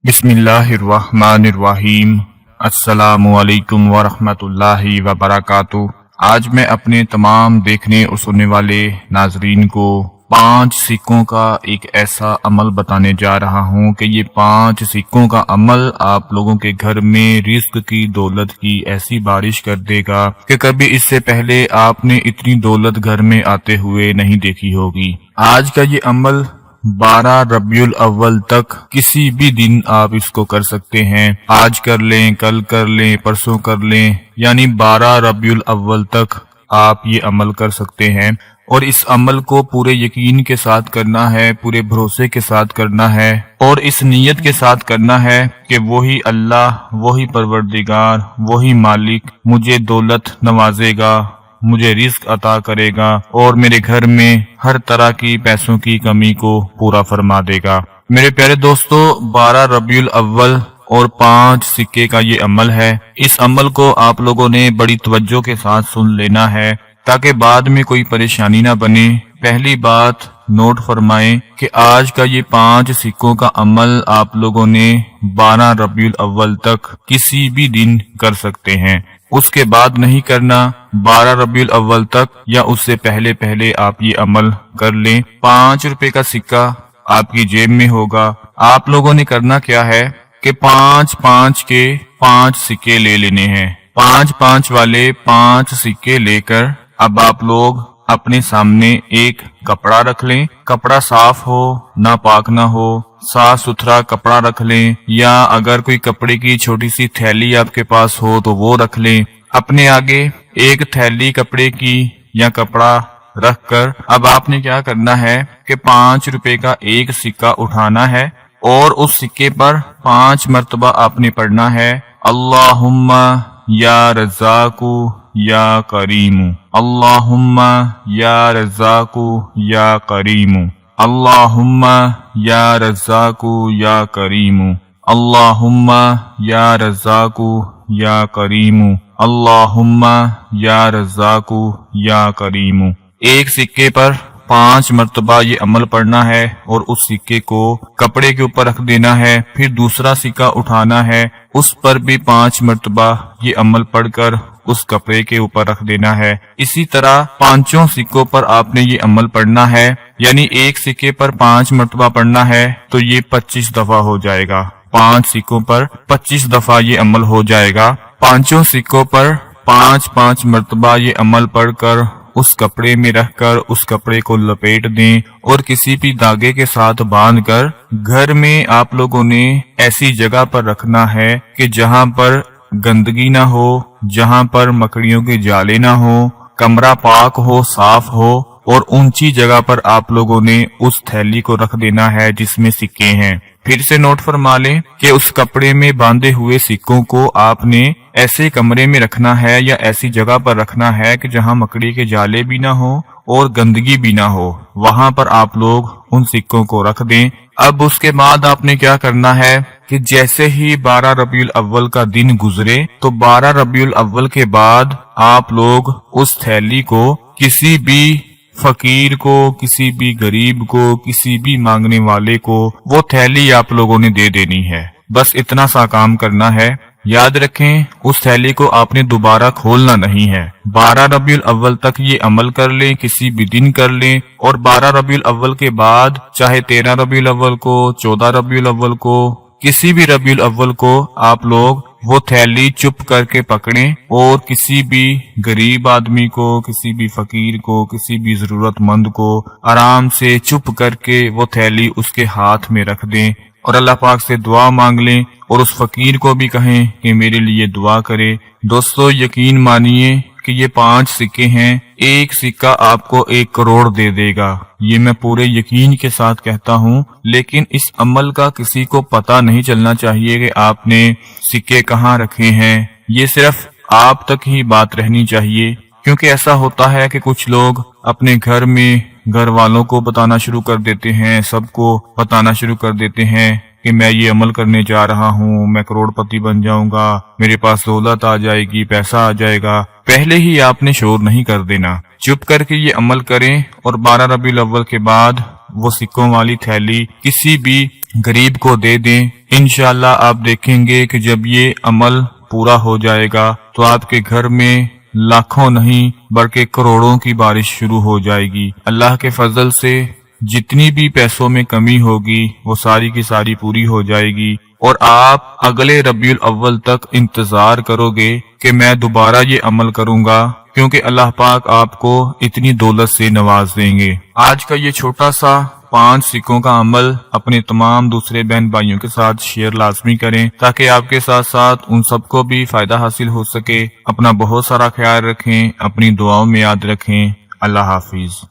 बिस्मिल्लाहिर्रहमानिर्रहीम। अस्सलामुअलैकुम वरहमतुल्लाहि वबरकातुहू। आज मैं अपने तमाम देखने और सुनने वाले नाजरीन को 5 सिक्कों का एक ऐसा अमल बताने जा रहा हूँ कि ये 5 सिक्कों का अमल आप लोगों के घर में रिस्क की, दौलत की ऐसी बारिश कर देगा कि कभी इससे पहले आपने इतनी दौलत घर में आते हुए नहीं देखी होगी। आज का ये अमल 12 रबीउल-अव्वल तक किसी भी दिन आप इसको कर सकते हैं। आज कर लें, कल कर लें, परसों कर लें, यानी 12 रबीउल-अव्वल तक आप ये अमल कर सकते हैं। और इस अमल को पूरे यकीन के साथ करना है, पूरे भरोसे के साथ करना है और इस नीयत के साथ करना है कि वही अल्लाह, वही परवरदिगार, वही मालिक मुझे दौलत नवाजेगा, मुझे रिस्क अता करेगा और मेरे घर में हर तरह की पैसों की कमी को पूरा फरमा देगा। मेरे प्यारे दोस्तों, 12 रबीउल-अव्वल और 5 सिक्के का ये अमल है। इस अमल को आप लोगों ने बड़ी तवज्जो के साथ सुन लेना है ताकि बाद में कोई परेशानी ना बने। पहली बात नोट फरमाएं कि आज का ये 5 सिक्कों का अमल आप लोगों ने 12 रबीउल-अव्वल तक किसी भी दिन कर सकते हैं, उसके बाद नहीं करना। 12 रबीउल-अव्वल तक या उससे पहले पहले आप ये अमल कर लें। 5 रुपए का सिक्का आपकी जेब में होगा। आप लोगों ने करना क्या है कि 5-5 के 5 सिक्के ले लेने हैं। 5-5 वाले 5 सिक्के लेकर अब आप लोग अपने सामने एक कपड़ा रख लें। कपड़ा साफ हो, नापाक ना हो, साफ सुथरा कपड़ा रख लें, या अगर कोई कपड़े की छोटी सी थैली आपके पास हो तो वो रख लें। अपने आगे एक थैली कपड़े की या कपड़ा रखकर अब आपने क्या करना है कि 5 रुपए का एक सिक्का उठाना है और उस सिक्के पर 5 मर्तबा आपने पढ़ना है, अल्लाहुम्मा या रज़ाकु या करीमु, अल्लाहुम्मा या रज़ाकु या करीमु, अल्लाहुम्मा या रज़ाकु या करीमु, अल्लाहुम्मा या रज़ाकु या करीमु, अल्लाहुम्मा या रज़ाकु या करीमु। एक सिक्के पर 5 मर्तबा ये अमल पढ़ना है और उस सिक्के को कपड़े के ऊपर रख देना है। फिर दूसरा सिक्का उठाना है, उस पर भी 5 मर्तबा ये अमल पढ़कर उस कपड़े के ऊपर रख देना है। इसी तरह 5 सिक्कों पर आपने ये अमल पढ़ना है, यानी एक सिक्के पर 5 मर्तबा पढ़ना है तो ये 25 दफा हो जाएगा। 5 सिक्कों पर 25 दफा ये अमल हो जाएगा। 5 सिक्कों पर 5-5 मर्तबा ये अमल पढ़कर उस कपड़े में रखकर उस कपड़े को लपेट दें और किसी भी धागे के साथ बांधकर घर में आप लोगों ने ऐसी जगह पर रखना है कि जहां पर गंदगी ना हो, जहां पर मकड़ियों के जाले ना हो, कमरा पाक हो, साफ हो और ऊंची जगह पर आप लोगों ने उस थैली को रख देना है जिसमें सिक्के हैं। फिर से नोट फरमा लें कि उस कपड़े में बांधे हुए सिक्कों को आपने ऐसे कमरे में रखना है या ऐसी जगह पर रखना है कि जहां मकड़ी के जाले भी ना हो और गंदगी भी ना हो, वहां पर आप लोग उन सिक्कों को रख दें। अब उसके बाद आपने क्या करना है कि जैसे ही 12 रबीउल-अव्वल का दिन गुजरे तो 12 रबीउल-अव्वल के बाद आप लोग उस थैली को किसी भी फकीर को, किसी भी गरीब को, किसी भी मांगने वाले को वो थैली आप लोगों ने दे देनी है। बस इतना सा काम करना है। याद रखें, उस थैली को आपने दोबारा खोलना नहीं है। 12 रबीउल-अव्वल तक ये अमल कर लें, किसी भी दिन कर लें और 12 रबीउल-अव्वल के बाद चाहे 13 रबीउल-अव्वल को, 14 रबीउल-अव्वल को, किसी भी रबीउल-अव्वल को आप लोग वो थैली चुप करके पकड़ें और किसी भी गरीब आदमी को, किसी भी फकीर को, किसी भी जरूरतमंद को आराम से चुप करके वो थैली उसके हाथ में रख दें और अल्लाह पाक से दुआ मांग लें और उस फकीर को भी कहें कि मेरे लिए दुआ करे। दोस्तों, यकीन मानिए कि ये 5 सिक्के हैं, एक सिक्का आपको 1 करोड़ दे देगा। ये मैं पूरे यकीन के साथ कहता हूँ, लेकिन इस अमल का किसी को पता नहीं चलना चाहिए कि आपने सिक्के कहाँ रखे हैं। ये सिर्फ आप तक ही बात रहनी चाहिए, क्योंकि ऐसा होता है कि कुछ लोग अपने घर में घर वालों को बताना शुरू कर देते हैं, सबको बताना शुरू कर देते हैं कि मैं ये अमल करने जा रहा हूँ, मैं करोड़पति बन जाऊंगा, मेरे पास दौलत आ जाएगी, पैसा आ जाएगा। पहले ही आपने शोर नहीं कर देना, चुप करके ये अमल करें और 12 रबीउल-अव्वल के बाद وہ سکوں والی تھیلی کسی بھی غریب کو دے دیں، انشاءاللہ آپ دیکھیں گے کہ جب یہ عمل پورا ہو جائے گا تو آپ کے گھر میں لاکھوں نہیں بلکہ کروڑوں کی بارش شروع ہو جائے گی۔ اللہ کے فضل سے جتنی بھی پیسوں میں کمی ہوگی وہ ساری کی ساری پوری ہو جائے گی، اور آپ اگلے ربیع الاول تک انتظار کرو گے کہ میں دوبارہ یہ عمل کروں گا، کیونکہ اللہ پاک آپ کو اتنی دولت سے نواز دیں گے۔ آج کا یہ چھوٹا سا 5 سکوں کا عمل اپنے تمام دوسرے بہن بھائیوں کے ساتھ شیئر لازمی کریں، تاکہ آپ کے ساتھ ساتھ ان سب کو بھی فائدہ حاصل ہو سکے۔ اپنا بہت سارا خیال رکھیں، اپنی دعاؤں میں یاد رکھیں۔ اللہ حافظ۔